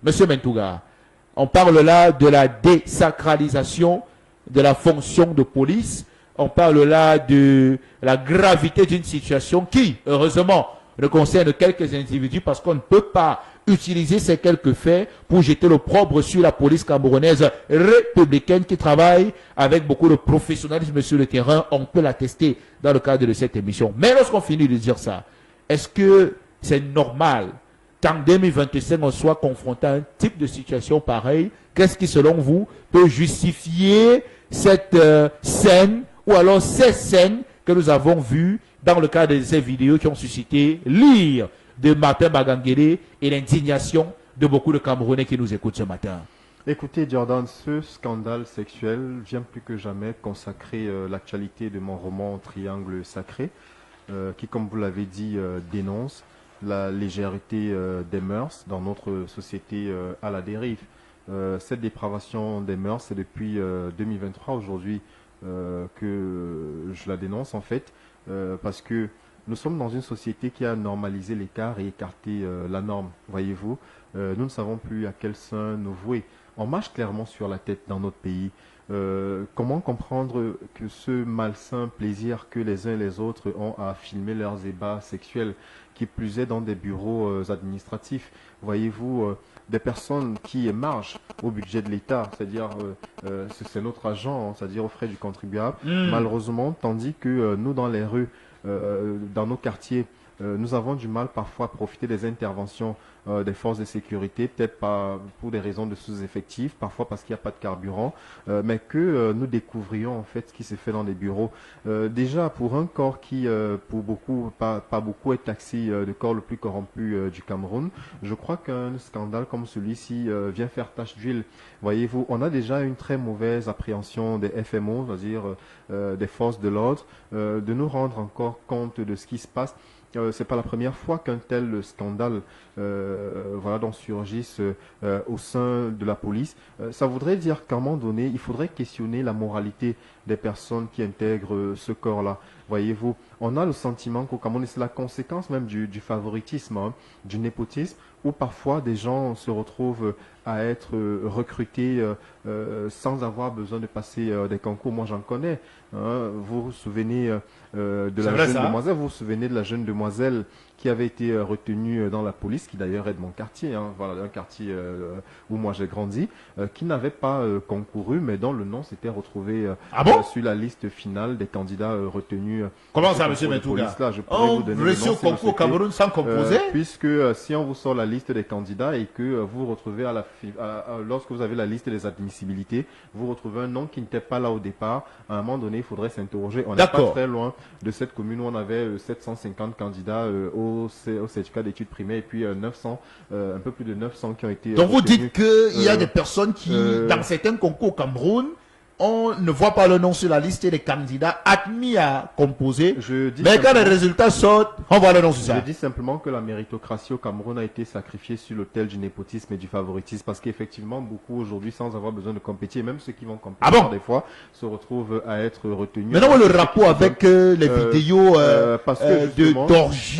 Monsieur Mentouga, on parle là de la désacralisation de la fonction de police. On parle là de la gravité d'une situation qui, heureusement, ne concerne quelques individus parce qu'on ne peut pas utiliser ces quelques faits pour jeter l'opprobre sur la police camerounaise républicaine qui travaille avec beaucoup de professionnalisme sur le terrain. On peut l'attester dans le cadre de cette émission. Mais lorsqu'on finit de dire ça, est-ce que c'est normal qu'en 2025, on soit confronté à un type de situation pareille? Qu'est-ce qui, selon vous, peut justifier cette scène ou alors ces scènes que nous avons vues dans le cadre de ces vidéos qui ont suscité l'ire de Martin Bagangélé et l'indignation de beaucoup de Camerounais qui nous écoutent ce matin? Écoutez, Jordan, ce scandale sexuel vient plus que jamais consacrer l'actualité de mon roman Triangle sacré, qui, comme vous l'avez dit, dénonce la légèreté des mœurs dans notre société à la dérive. Cette dépravation des mœurs, c'est depuis 2023 aujourd'hui que je la dénonce en fait, parce que nous sommes dans une société qui a normalisé l'écart et écarté la norme, voyez-vous. Nous ne savons plus à quel sein nous vouer. On marche clairement sur la tête dans notre pays. Comment comprendre que ce malsain plaisir que les uns et les autres ont à filmer leurs ébats sexuels, qui plus est dans des bureaux administratifs, voyez-vous, des personnes qui marchent au budget de l'État, c'est-à-dire c'est notre argent, c'est-à-dire aux frais du contribuable, malheureusement, tandis que nous dans les rues, dans nos quartiers, nous avons du mal parfois à profiter des interventions des forces de sécurité, peut-être pas pour des raisons de sous-effectifs, parfois parce qu'il n'y a pas de carburant, mais que nous découvrions en fait ce qui s'est fait dans les bureaux. Déjà, pour un corps qui, pour beaucoup, pas beaucoup, est taxé de corps le plus corrompu du Cameroun, je crois qu'un scandale comme celui-ci vient faire tache d'huile. Voyez-vous, on a déjà une très mauvaise appréhension des FMO, c'est-à-dire des forces de l'ordre, de nous rendre encore compte de ce qui se passe. C'est pas la première fois qu'un tel scandale voilà, donc surgisse au sein de la police. Ça voudrait dire qu'à un moment donné, il faudrait questionner la moralité des personnes qui intègrent ce corps-là. Voyez-vous, on a le sentiment qu'au Cameroun, c'est la conséquence même du favoritisme, hein, du népotisme, où parfois des gens se retrouvent à être recrutés sans avoir besoin de passer des concours. Moi, j'en connais. Hein. Vous vous souvenez de la jeune demoiselle, vous vous souvenez de la jeune demoiselle qui avait été retenue dans la police, qui d'ailleurs est de mon quartier, hein, voilà, un quartier où moi j'ai grandi, qui n'avait pas concouru, mais dont le nom s'était retrouvé sur la liste finale des candidats retenus. Comment ça, monsieur Mentouga? On réussit au concours au Cameroun sans composer? Puisque si on vous sort la liste des candidats et que vous retrouvez lorsque vous avez la liste des admissibilités, vous retrouvez un nom qui n'était pas là au départ, à un moment donné, il faudrait s'interroger. On n'est pas très loin de cette commune où on avait 750 candidats au certificat d'études primaires et puis 900, un peu plus de 900 qui ont été Donc vous dites qu'il y a des personnes qui, dans certains concours au Cameroun, on ne voit pas le nom sur la liste des candidats admis à composer. Mais quand les résultats sortent, on voit le nom sur ça. Je dis simplement que la méritocratie au Cameroun a été sacrifiée sur l'autel du népotisme et du favoritisme, parce qu'effectivement, beaucoup aujourd'hui, sans avoir besoin de compétir, même ceux qui vont compétir des fois, se retrouvent à être retenus. Maintenant, le rapport avec les vidéos d'orgie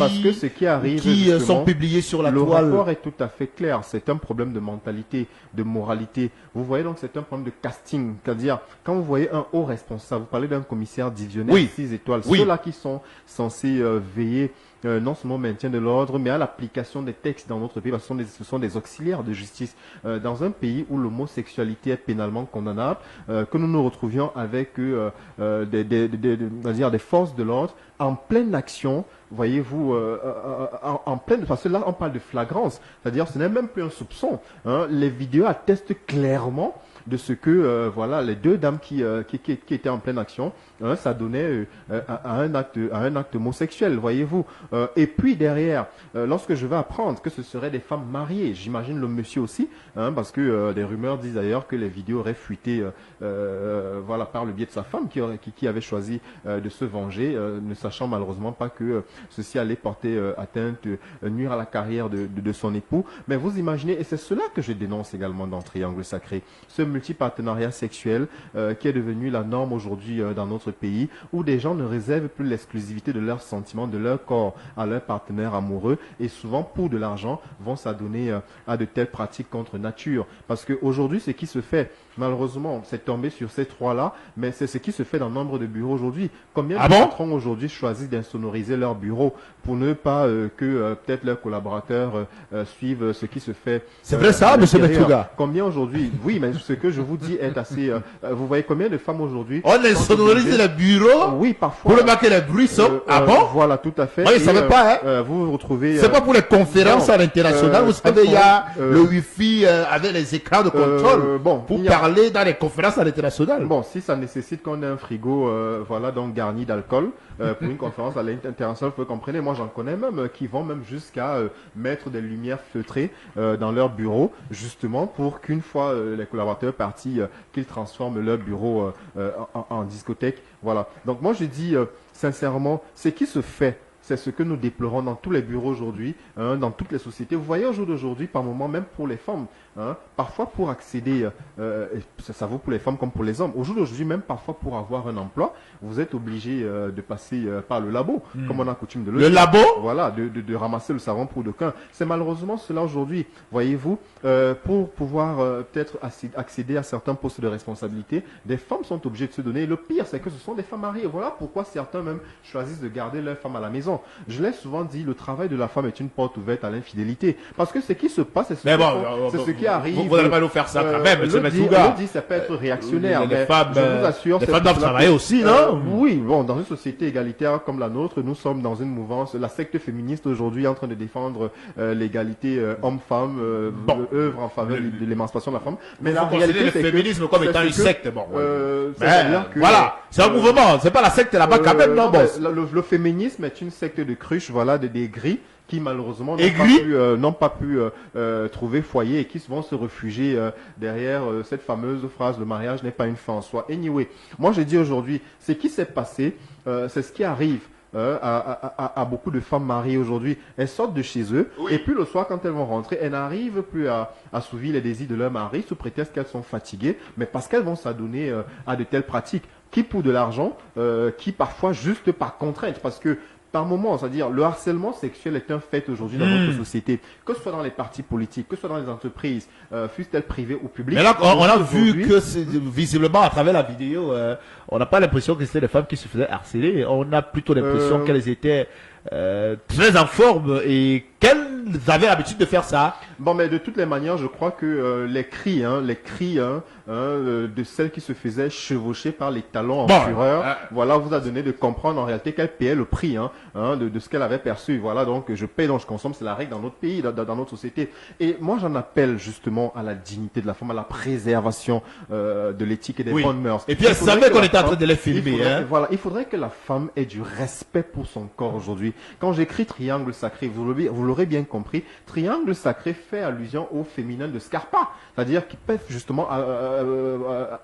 qui sont publiées sur la toile. Le rapport est tout à fait clair. C'est un problème de mentalité, de moralité. Vous voyez donc, c'est un problème de casting, c'est-à-dire quand vous voyez un haut responsable, vous parlez d'un commissaire divisionnaire 6 étoiles, ceux-là qui sont censés veiller non seulement au maintien de l'ordre, mais à l'application des textes dans notre pays, parce que ce sont des auxiliaires de justice. Dans un pays où l'homosexualité est pénalement condamnable, que nous nous retrouvions avec des forces de l'ordre en pleine action, voyez-vous, en pleine, parce que là on parle de flagrance, c'est-à-dire ce n'est même plus un soupçon. Hein. Les vidéos attestent clairement de ce que voilà, les deux dames qui étaient en pleine action, hein, ça donnait à un acte homosexuel, voyez-vous. Et puis derrière, lorsque je vais apprendre que ce seraient des femmes mariées, j'imagine le monsieur aussi, hein, parce que des rumeurs disent d'ailleurs que les vidéos auraient fuité voilà, par le biais de sa femme qui avait choisi de se venger, ne sachant malheureusement pas que ceci allait porter atteinte, nuire à la carrière de son époux. Mais vous imaginez, et c'est cela que je dénonce également dans Triangle Sacré, ce multipartenariat sexuel qui est devenu la norme aujourd'hui dans notre pays, où des gens ne réservent plus l'exclusivité de leurs sentiments, de leur corps à leur partenaire amoureux et souvent pour de l'argent vont s'adonner à de telles pratiques contre nature. Parce qu'aujourd'hui, ce qui se fait, malheureusement, c'est tombé sur ces trois-là, mais c'est ce qui se fait dans nombre de bureaux aujourd'hui. Combien de patrons aujourd'hui choisissent d'insonoriser leur bureau pour ne pas que peut-être leurs collaborateurs suivent ce qui se fait. C'est vrai ça, monsieur Betouga? Combien aujourd'hui? Oui, mais ce que je vous dis est assez... vous voyez combien de femmes aujourd'hui... On insonorise le bureau oui, parfois, pour le marquer les bruits. Ah bon? Voilà, tout à fait. Moi, je ne savais pas. Hein. Vous vous retrouvez... C'est pas pour les conférences à l'international. Vous savez, il y a le Wi-Fi avec les écrans de contrôle pour parler dans les conférences à l'international. Bon, si ça nécessite qu'on ait un frigo voilà, donc garni d'alcool pour une conférence à l'international, vous comprenez, moi j'en connais même qui vont même jusqu'à mettre des lumières feutrées dans leur bureau, justement pour qu'une fois les collaborateurs partis, qu'ils transforment leur bureau en discothèque. Voilà. Donc moi je dis sincèrement, ce qui se fait, c'est ce que nous déplorons dans tous les bureaux aujourd'hui, dans toutes les sociétés. Vous voyez au jour d'aujourd'hui, par moment, même pour les femmes, parfois pour accéder, ça vaut pour les femmes comme pour les hommes, au jour d'aujourd'hui, même parfois pour avoir un emploi, vous êtes obligé de passer par le labo, comme on a coutume de le dire. Le labo? Voilà, de ramasser le savon pour d'aucuns. C'est malheureusement cela aujourd'hui, voyez-vous, pour pouvoir peut-être accéder à certains postes de responsabilité, des femmes sont obligées de se donner. Le pire, c'est que ce sont des femmes mariées. Voilà pourquoi certains même choisissent de garder leur femme à la maison. Je l'ai souvent dit, le travail de la femme est une porte ouverte à l'infidélité. Parce que ce qui se passe, c'est ce qui arrive. Vous n'allez pas nous faire ça quand même, monsieur Metouga. Je dis, ça peut être réactionnaire. Les femmes, je vous assure, les femmes doivent travailler aussi, non? Oui, bon, dans une société égalitaire comme la nôtre, nous sommes dans une mouvance. La secte féministe aujourd'hui est en train de défendre l'égalité homme-femme, œuvre en faveur de l'émancipation de la femme. Mais la réalité, le féminisme comme étant une secte, bon. Voilà, c'est un mouvement, c'est pas la secte là-bas quand même, non, boss. Le féminisme est une secte de cruches, voilà, des gris qui malheureusement n'ont pas pu trouver foyer et qui vont se réfugier derrière cette fameuse phrase, le mariage n'est pas une fin en soi. Anyway, moi je dis aujourd'hui, ce qui s'est passé, c'est ce qui arrive à beaucoup de femmes mariées aujourd'hui. Elles sortent de chez eux et puis le soir quand elles vont rentrer, elles n'arrivent plus à assouvir les désirs de leur mari sous prétexte qu'elles sont fatiguées, mais parce qu'elles vont s'adonner à de telles pratiques qui pour de l'argent, qui parfois juste par contrainte, parce que par moment, c'est-à-dire le harcèlement sexuel est un fait aujourd'hui dans notre société, que ce soit dans les partis politiques, que ce soit dans les entreprises, fussent-elles privées ou publiques. Mais là, on a vu que visiblement à travers la vidéo, on n'a pas l'impression que c'était les femmes qui se faisaient harceler, on a plutôt l'impression qu'elles étaient très en forme et qu'elles avaient l'habitude de faire ça. Bon, mais de toutes les manières, je crois que les cris de celles qui se faisaient chevaucher par les talons en fureur, voilà, vous a donné de comprendre en réalité qu'elle payait le prix de ce qu'elle avait perçu. Voilà, donc je paye, donc je consomme, c'est la règle dans notre pays, dans notre société. Et moi, j'en appelle justement à la dignité de la femme, à la préservation de l'éthique et des bonnes mœurs. Et puis elle savait qu'on était en train de les filmer. Voilà, il faudrait que la femme ait du respect pour son corps aujourd'hui. Quand j'écris triangle sacré, vous l'aurez bien compris, triangle sacré fait allusion au féminin de Scarpa, c'est-à-dire qui fait justement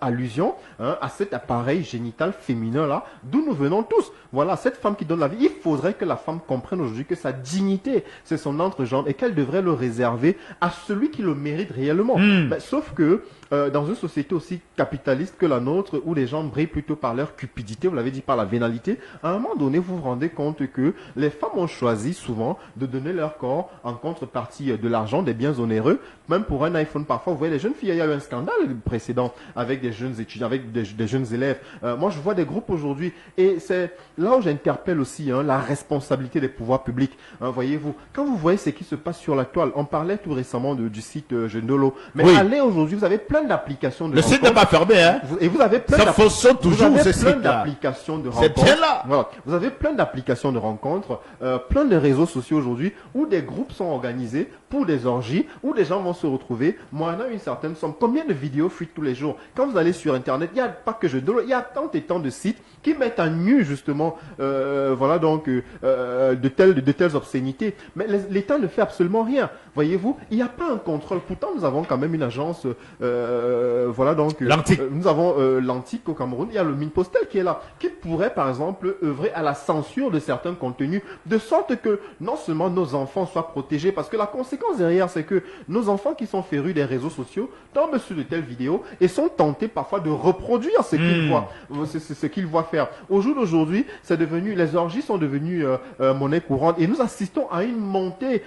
allusion à cet appareil génital féminin là, d'où nous venons tous. Voilà, cette femme qui donne la vie, il faudrait que la femme comprenne aujourd'hui que sa dignité, c'est son entrejambe et qu'elle devrait le réserver à celui qui le mérite réellement. Mais, sauf que dans une société aussi capitaliste que la nôtre, où les gens brillent plutôt par leur cupidité, vous l'avez dit, par la vénalité, à un moment donné, vous vous rendez compte que les femmes ont choisi souvent de donner leur corps en contrepartie de l'argent, des biens onéreux, même pour un iPhone. Parfois, vous voyez les jeunes filles, il y a eu un scandale précédent avec des jeunes étudiants, avec des jeunes élèves. Moi, je vois des groupes aujourd'hui, et c'est là où j'interpelle aussi la responsabilité des pouvoirs publics. Voyez-vous, quand vous voyez ce qui se passe sur la toile, on parlait tout récemment du site Jeunolo, mais allez aujourd'hui, vous avez plein d'applications de le site n'est pas fermé, hein. Et vous avez plein d'applications de rencontres. C'est bien là. Voilà. Vous avez plein d'applications de rencontres, plein de réseaux sociaux aujourd'hui où des groupes sont organisés pour des orgies, où des gens vont se retrouver, moyennant une certaine somme. Combien de vidéos fuitent tous les jours? Quand vous allez sur Internet, il n'y a pas que il y a tant et tant de sites qui mettent à nu justement, voilà donc de telles obscénités. Mais l'État ne fait absolument rien. Voyez-vous, il n'y a pas un contrôle. Pourtant, nous avons quand même une agence, voilà donc. Nous avons l'Antique au Cameroun. Il y a le Minpostel qui est là, qui pourrait par exemple œuvrer à la censure de certains contenus, de sorte que non seulement nos enfants soient protégés, protéger, parce que la conséquence derrière, c'est que nos enfants qui sont férus des réseaux sociaux tombent sur de telles vidéos et sont tentés parfois de reproduire ce qu'ils voient, ce qu'ils voient faire. Au jour d'aujourd'hui, c'est devenu, les orgies sont devenues monnaie courante et nous assistons à une montée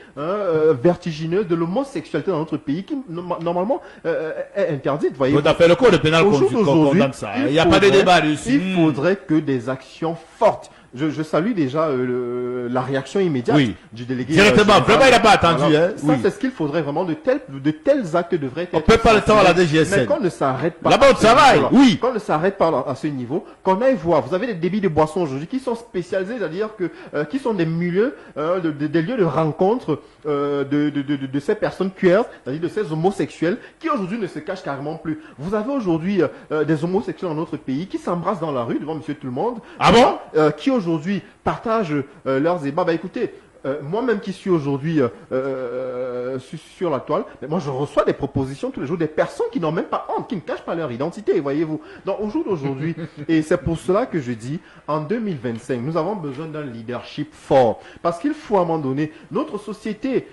vertigineuse de l'homosexualité dans notre pays qui normalement est interdite. Voyez. Tout à fait, le code pénal condamne ça. Il n'y a pas de débat dessus. Il faudrait que des actions fortes. Je salue déjà la réaction immédiate du délégué. Directement, vraiment, il n'a pas attendu. Voilà. Hein? Ça, c'est ce qu'il faudrait vraiment. De tels actes devraient être. On ne peut pas le temps à la DGSN. Mais qu'on ne s'arrête pas. Là-bas, on travaille, oui. Qu'on ne s'arrête pas à ce niveau, qu'on aille voir. Vous avez des débits de boissons aujourd'hui qui sont spécialisés, c'est-à-dire que qui sont des milieux, des lieux de rencontre de ces personnes queer, c'est-à-dire de ces homosexuels qui aujourd'hui ne se cachent carrément plus. Vous avez aujourd'hui des homosexuels dans notre pays qui s'embrassent dans la rue devant Monsieur Tout le Monde. Ah bon? Qui aujourd'hui partagent leurs ébats. Bah écoutez, moi-même qui suis aujourd'hui sur la toile, mais moi je reçois des propositions tous les jours des personnes qui n'ont même pas honte, qui ne cachent pas leur identité, voyez-vous. Donc au jour d'aujourd'hui, et c'est pour cela que je dis, en 2025, nous avons besoin d'un leadership fort. Parce qu'il faut à un moment donné, notre société,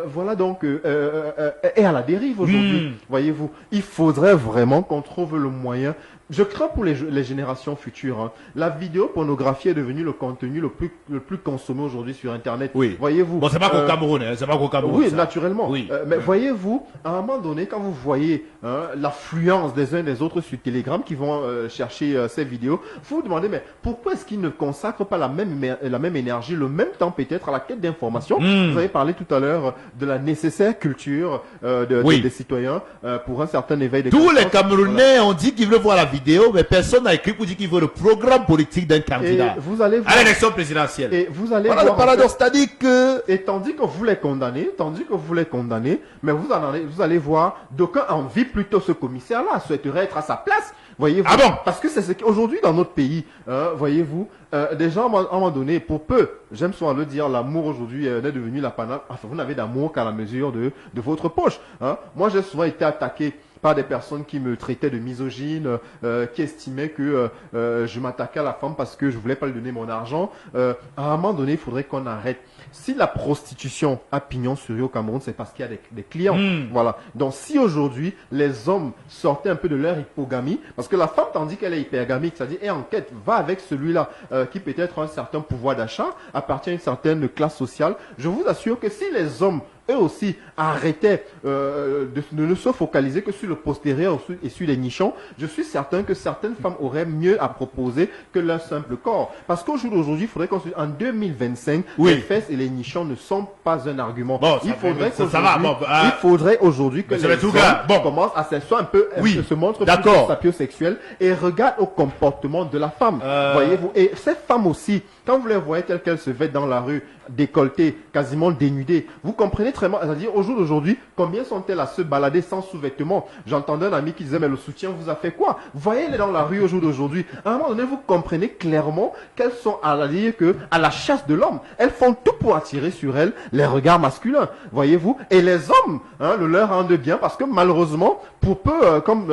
voilà donc, est à la dérive aujourd'hui, voyez-vous. Il faudrait vraiment qu'on trouve le moyen. Je crains pour les générations futures. Hein. La vidéopornographie est devenue le contenu le plus consommé aujourd'hui sur Internet. Oui. Voyez-vous. Bon, c'est pas qu'au Cameroun, hein. C'est pas qu'au Cameroun. Oui, ça. naturellement. Oui. Mais voyez-vous, à un moment donné, quand vous voyez l'affluence des uns des autres sur Telegram qui vont chercher ces vidéos, vous vous demandez, mais pourquoi est-ce qu'ils ne consacrent pas la même énergie, le même temps peut-être à la quête d'informations? Vous avez parlé tout à l'heure de la nécessaire culture des citoyens pour un certain éveil de Tous conscience. les Camerounais ont dit qu'ils veulent voir la vidéo, mais personne n'a écrit pour dire qu'il veut le programme politique d'un candidat vous allez voir, à l'élection présidentielle. Et vous allez voilà voir, le paradoxe, c'est-à-dire que... Et tandis que vous les condamnez, mais vous allez voir, d'aucuns envient plutôt ce commissaire-là, souhaiterait être à sa place. Voyez-vous. Ah bon? Parce que c'est ce qu'aujourd'hui dans notre pays, voyez-vous, des gens à un moment donné, pour peu, j'aime souvent le dire, l'amour aujourd'hui n'est devenu l'apanage. Enfin, vous n'avez d'amour qu'à la mesure de votre poche. Hein. Moi, j'ai souvent été attaqué par des personnes qui me traitaient de misogyne, qui estimaient que je m'attaquais à la femme parce que je voulais pas lui donner mon argent. À un moment donné, il faudrait qu'on arrête. Si la prostitution a pignon sur rue au Cameroun, c'est parce qu'il y a des clients. Voilà. Donc si aujourd'hui, les hommes sortaient un peu de leur hypogamie, parce que la femme, tandis qu'elle est hypergamique, c'est-à-dire est en quête, va avec celui-là qui peut-être a un certain pouvoir d'achat, appartient à une certaine classe sociale, je vous assure que si les hommes eux aussi arrêtaient de ne se focaliser que sur le postérieur et sur les nichons, je suis certain que certaines femmes auraient mieux à proposer que leur simple corps. Parce qu'au jour d'aujourd'hui, il faudrait qu'en 2025, les fesses et les nichons ne sont pas un argument. Bon, il il faudrait aujourd'hui que les hommes commencent à se se montrent plus sapiosexuels et regardent au comportement de la femme. Voyez-vous. Et ces femmes aussi, quand vous les voyez telles qu'elles se vêtent dans la rue, décolletées, quasiment dénudées, vous comprenez très bien, c'est-à-dire au jour d'aujourd'hui, combien sont-elles à se balader sans sous-vêtements? J'entendais un ami qui disait, mais le soutien vous a fait quoi? Voyez-les dans la rue au jour d'aujourd'hui. À un moment donné, vous comprenez clairement qu'elles sont à la chasse de l'homme. Elles font tout pour attirer sur elles les regards masculins. Voyez-vous? Et les hommes, le leur rendent bien parce que malheureusement, pour peu, comme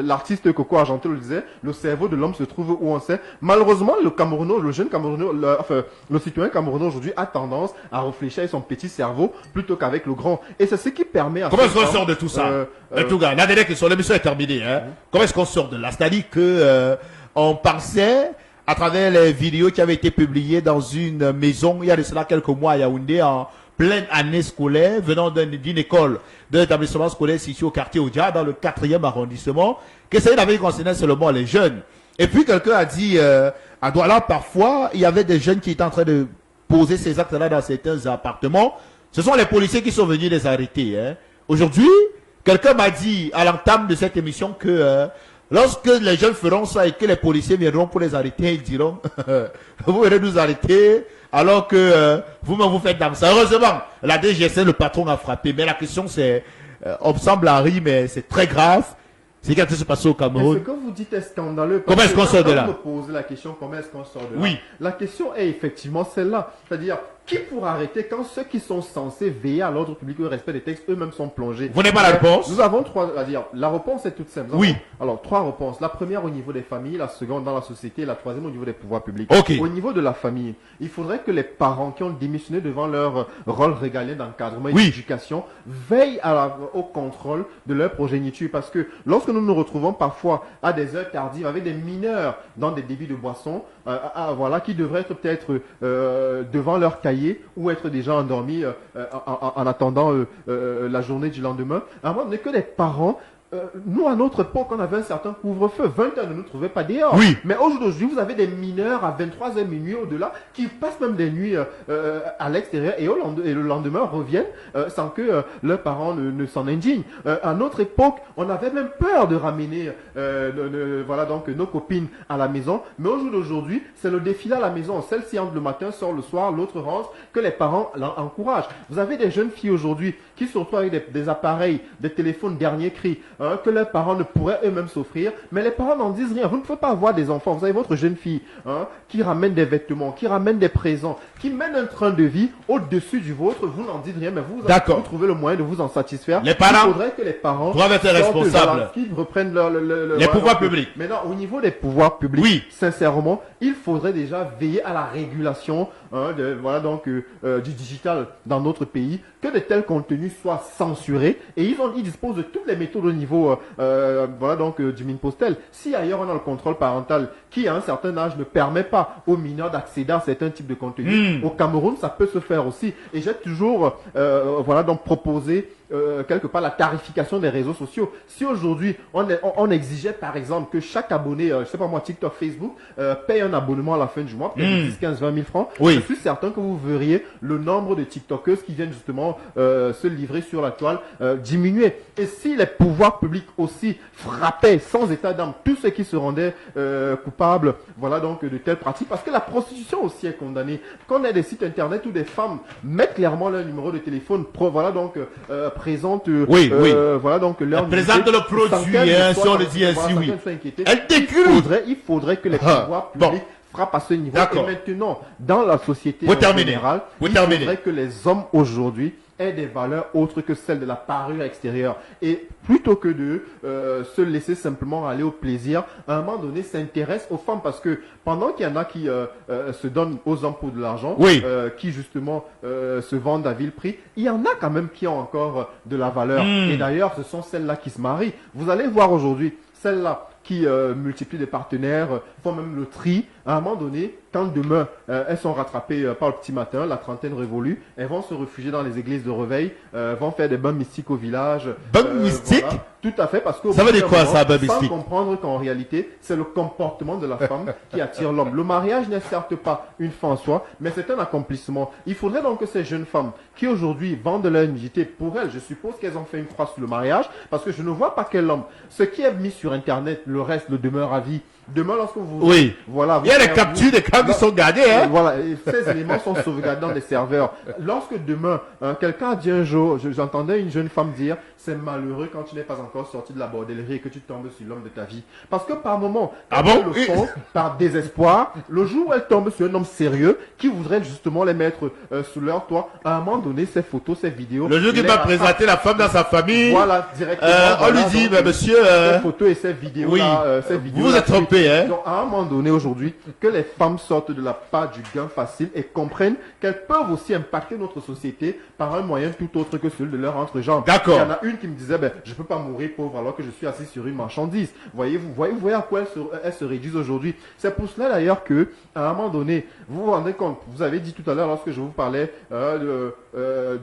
l'artiste Coco Argenté le disait, le cerveau de l'homme se trouve où on sait. Malheureusement, le jeune Camerounais, le citoyen camerounais aujourd'hui a tendance à réfléchir avec son petit cerveau plutôt qu'avec le grand. Et c'est ce qui permet à... Comment est-ce qu'on sort de tout ça? En tout cas, la dernière question, l'émission est terminée. Hein? Comment est-ce qu'on sort de là? C'est-à-dire que on pensait, à travers les vidéos qui avaient été publiées dans une maison, il y a de cela quelques mois à Yaoundé, en pleine année scolaire, venant d'une école, d'un établissement scolaire situé au quartier Odia, dans le 4e arrondissement, que ça n'avait concerné seulement les jeunes. Et puis quelqu'un a dit, à Douala, parfois, il y avait des jeunes qui étaient en train de poser ces actes-là dans certains appartements. Ce sont les policiers qui sont venus les arrêter. Hein. Aujourd'hui, quelqu'un m'a dit à l'entame de cette émission que lorsque les jeunes feront ça et que les policiers viendront pour les arrêter, ils diront vous venez nous arrêter alors que vous-même vous faites dans ça. Heureusement, la DGSN, le patron a frappé. Mais la question c'est, on semble à rire, mais c'est très grave. C'est quelque chose qui se passe au Cameroun. Ce que vous dites est scandaleux. Comment est-ce qu'on sort de là? Quand vous me posez la question, comment est-ce qu'on sort de là? Oui. La question est effectivement celle-là. C'est-à-dire, Qui pourra arrêter quand ceux qui sont censés veiller à l'ordre public et au respect des textes eux-mêmes sont plongés? Vous n'avez pas la réponse? Nous avons trois à dire. La réponse est toute simple. Oui. Alors, trois réponses. La première au niveau des familles, la seconde dans la société, et la troisième au niveau des pouvoirs publics. Ok. Au niveau de la famille, il faudrait que les parents qui ont démissionné devant leur rôle régalien d'encadrement et Oui. d'éducation veillent au contrôle de leur progéniture. Parce que lorsque nous nous retrouvons parfois à des heures tardives avec des mineurs dans des débits de boissons, voilà, qui devraient être peut-être devant leur cahier ou être déjà endormis en attendant la journée du lendemain. À un moment donné que les parents nous, à notre époque, on avait un certain couvre-feu. 20 heures ne nous trouvait pas dehors. Oui. Mais aujourd'hui, vous avez des mineurs à 23h minuit au-delà qui passent même des nuits à l'extérieur et le lendemain reviennent sans que leurs parents ne s'en indignent. À notre époque, on avait même peur de ramener voilà, donc, nos copines à la maison. Mais au jour d'aujourd'hui, c'est le défilé à la maison. Celle-ci entre le matin, sort le soir, l'autre rentre, que les parents encouragent. Vous avez des jeunes filles aujourd'hui qui se retrouvent avec des appareils, des téléphones dernier cri, que leurs parents ne pourraient eux-mêmes s'offrir, mais les parents n'en disent rien. Vous ne pouvez pas avoir des enfants. Vous avez votre jeune fille qui ramène des vêtements, qui ramène des présents, qui mène un train de vie au-dessus du vôtre. Vous n'en dites rien, mais vous trouvez le moyen de vous en satisfaire. Les parents Il faudrait que les parents doivent être responsables. Qui reprennent les pouvoirs publics. Maintenant, au niveau des pouvoirs publics, oui. Sincèrement, il faudrait déjà veiller à la régulation du digital dans notre pays, que de tels contenus soient censurés, et ils disposent de toutes les méthodes au niveau du Minpostel. Si ailleurs on a le contrôle parental qui à un certain âge ne permet pas aux mineurs d'accéder à certains types de contenus, au Cameroun ça peut se faire aussi, et j'ai toujours proposé quelque part la tarification des réseaux sociaux. Si aujourd'hui on exigeait par exemple que chaque abonné, je sais pas moi, TikTok, Facebook, paye un abonnement à la fin du mois, peut-être 10, 15, 20 000 francs, oui. je suis certain que vous verriez le nombre de TikTokeuses qui viennent justement se livrer sur la toile diminuer. Et si les pouvoirs publics aussi frappaient sans état d'âme tous ceux qui se rendaient coupables, voilà donc de telles pratiques, parce que la prostitution aussi est condamnée. Quand on a des sites internet où des femmes mettent clairement leur numéro de téléphone, présente voilà donc leur présente le produit si on le dit ainsi, oui. Elle décrit. Il faudrait que les pouvoirs publics frappent à ce niveau. Et maintenant, dans la société générale, il faudrait que les hommes aujourd'hui aient des valeurs autres que celles de la parure extérieure. Et plutôt que de se laisser simplement aller au plaisir, à un moment donné, s'intéresse aux femmes. Parce que pendant qu'il y en a qui se donnent aux hommes pour de l'argent, qui justement se vendent à vil prix, il y en a quand même qui ont encore de la valeur. Et d'ailleurs, ce sont celles-là qui se marient. Vous allez voir aujourd'hui, celles-là qui multiplient des partenaires, font même le tri. À un moment donné, quand demain, elles sont rattrapées par le petit matin, la trentaine révolue, elles vont se réfugier dans les églises de réveil, vont faire des bains mystiques au village. Bains mystiques voilà. Tout à fait, parce que ça veut dire quoi ça, bain sans mystique? comprendre qu'en réalité, c'est le comportement de la femme qui attire l'homme. Le mariage n'est certes pas une fin en soi, mais c'est un accomplissement. Il faudrait donc que ces jeunes femmes qui aujourd'hui vendent leur nudité, pour elles, je suppose qu'elles ont fait une croix sur le mariage, parce que je ne vois pas quel homme, ce qui est mis sur Internet, le reste le demeure à vie. Demain, lorsque vous... Oui. Voilà, il y a les captures des cas qui sont gardés. Hein? Voilà, et ces éléments sont sauvegardés dans des serveurs. Lorsque demain, quelqu'un a dit un jour, j'entendais une jeune femme dire, c'est malheureux quand tu n'es pas encore sorti de la bordellerie et que tu tombes sur l'homme de ta vie. Parce que par moment, elles le font, par désespoir, le jour où elles tombent sur un homme sérieux qui voudrait justement les mettre sous leur toit, à un moment donné, ces photos, ces vidéos... Le jour qu'il va présenter la femme dans sa famille, voilà, directement. On lui dit, mais monsieur... Ces photos et ces vidéos là, ces vidéos vous êtes trompé. Hein? Donc, à un moment donné aujourd'hui, que les femmes sortent de la part du gain facile et comprennent qu'elles peuvent aussi impacter notre société par un moyen tout autre que celui de leur entrejambe. D'accord. Il y en a une qui me disait, je peux pas mourir pauvre alors que je suis assis sur une marchandise. Voyez à quoi elles se réduisent aujourd'hui. C'est pour cela d'ailleurs que, à un moment donné, vous vous rendez compte, vous avez dit tout à l'heure lorsque je vous parlais de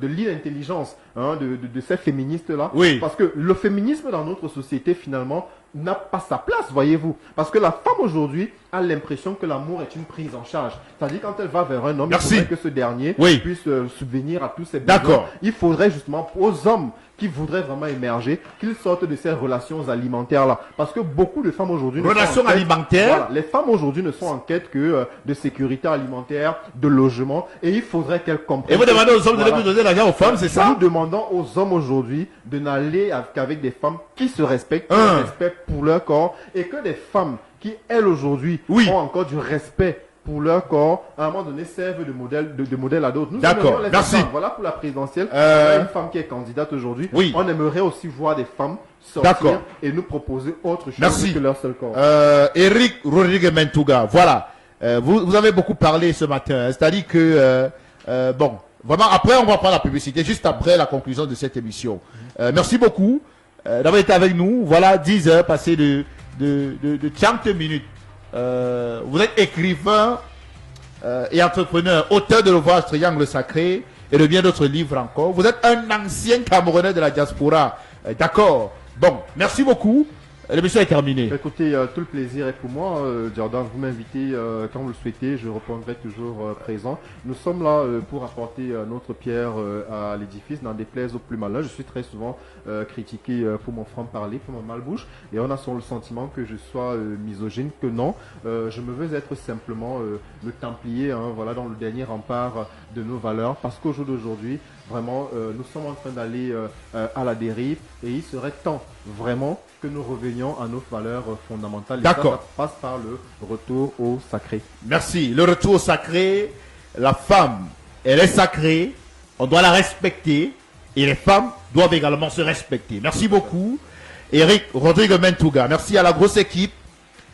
l'intelligence de ces féministes-là. Oui. Parce que le féminisme dans notre société, finalement, n'a pas sa place, voyez-vous. Parce que la femme aujourd'hui a l'impression que l'amour est une prise en charge. C'est-à-dire quand elle va vers un homme, il faudrait que ce dernier puisse subvenir à tous ses besoins. D'accord. Il faudrait justement aux hommes qui voudraient vraiment émerger, qu'ils sortent de ces relations alimentaires-là. Parce que beaucoup de femmes aujourd'hui... Relations alimentaires? Voilà, les femmes aujourd'hui ne sont en quête que de sécurité alimentaire, de logement, et il faudrait qu'elles comprennent... Et vous demandez aux hommes de vous donner l'argent aux femmes, c'est ça? Nous demandons aux hommes aujourd'hui de n'aller qu'avec des femmes qui se respectent, qui respectent pour leur corps, et que des femmes qui, elles aujourd'hui, ont encore du respect pour leur corps, à un moment donné, servent de modèle à d'autres. Nous D'accord, aimerions les merci. femmes. Voilà pour la présidentielle. On a une femme qui est candidate aujourd'hui. Oui. On aimerait aussi voir des femmes sortir D'accord. et nous proposer autre chose Merci. que leur seul corps. Eric Rodriguez Mentuga, voilà. Vous avez beaucoup parlé ce matin, hein, c'est-à-dire que, bon, vraiment, après, on va prendre la publicité, juste après la conclusion de cette émission. Merci beaucoup d'avoir été avec nous. Voilà, 10 heures passées de 30 minutes. Vous êtes écrivain et entrepreneur, auteur de l'ouvrage Triangle Sacré et de bien d'autres livres encore. Vous êtes un ancien Camerounais de la diaspora. D'accord. Bon, merci beaucoup. L'émission est terminée. Écoutez, tout le plaisir est pour moi, Jordan. Vous m'invitez quand vous le souhaitez, je répondrai toujours présent. Nous sommes là pour apporter notre pierre à l'édifice, n'en déplaise au plus malin. Je suis très souvent critiqué pour mon franc-parler, pour mon malbouche, et on a le sentiment que je sois misogyne, que non. Je me veux être simplement le templier, hein, voilà, dans le dernier rempart de nos valeurs, parce qu'au jour d'aujourd'hui, vraiment, nous sommes en train d'aller à la dérive, et il serait temps, vraiment, que nous revenions à nos valeurs fondamentales. Et D'accord. ça passe par le retour au sacré. Merci. Le retour au sacré, la femme, elle est sacrée, on doit la respecter, et les femmes doivent également se respecter. Merci beaucoup, Eric Rodrigue Mentuga. Merci à la grosse équipe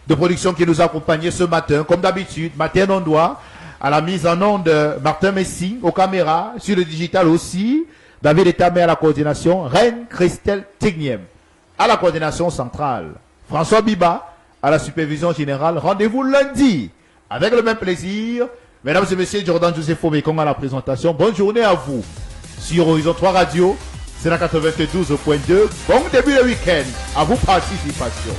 de production qui nous a accompagnés ce matin, comme d'habitude, Matin Ondoa, à la mise en onde Martin Messing, aux caméras, sur le digital aussi, David Etamé à la coordination, Reine Christelle Tigniem à la coordination centrale, François Biba à la supervision générale. Rendez-vous lundi avec le même plaisir. Mesdames et messieurs, Jordan Joseph Omekong à la présentation. Bonne journée à vous sur Horizon 3 Radio. C'est la 92.2. Bon début de week-end. À vous participation.